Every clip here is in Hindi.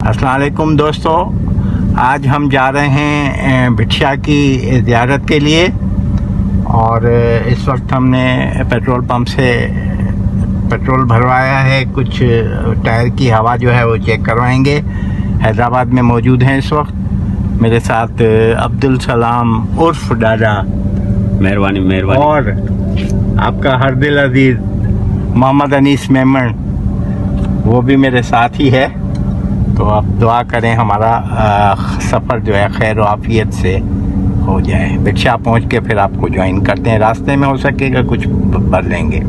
अस्सलाम वालेकुम दोस्तों, आज हम जा रहे हैं भिक्षा की ज़ियारत के लिए और इस वक्त हमने पेट्रोल पंप से पेट्रोल भरवाया है। कुछ टायर की हवा जो है वो चेक करवाएंगे। हैदराबाद में मौजूद हैं इस वक्त। मेरे साथ अब्दुल सलाम उर्फ दादा, मेहरबानी मेहरबानी, और आपका हर दिल अजीज मोहम्मद अनीस मेमन, वो भी मेरे साथ ही है। तो आप दुआ करें हमारा सफ़र जो है खैर व आफियत से हो जाए। भिक्षा पहुंच के फिर आपको ज्वाइन करते हैं। रास्ते में हो सकेगा कुछ भर लेंगे।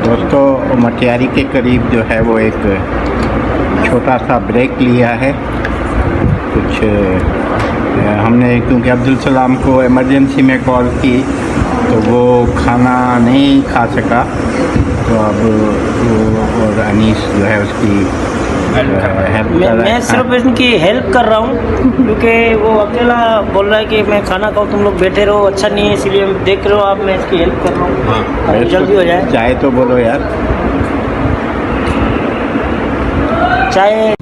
दोस्तों, मटियारी के करीब जो है वो एक छोटा सा ब्रेक लिया है। कुछ हमने क्योंकि अब्दुल सलाम को इमरजेंसी में कॉल की तो वो खाना नहीं खा सका, तो अब वो और अनीस जो है उसकी हेल्प कर रहा है। मैं सिर्फ इनकी हेल्प कर रहा हूँ क्योंकि वो अकेला बोल रहा है कि मैं खाना खाऊँ, तुम लोग बैठे रहो, अच्छा नहीं है, इसलिए देख रहे हो आप, मैं इसकी हेल्प कर रहा हूँ। जल्दी हो जाए। चाय तो बोलो यार, चाय।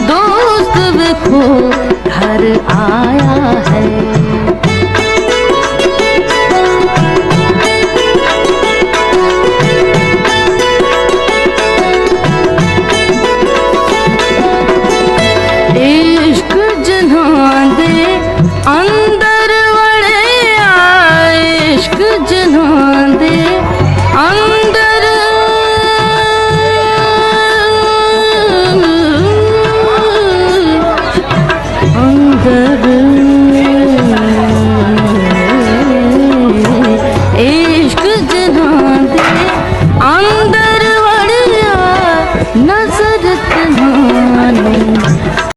दोस्त देखो घर आया है।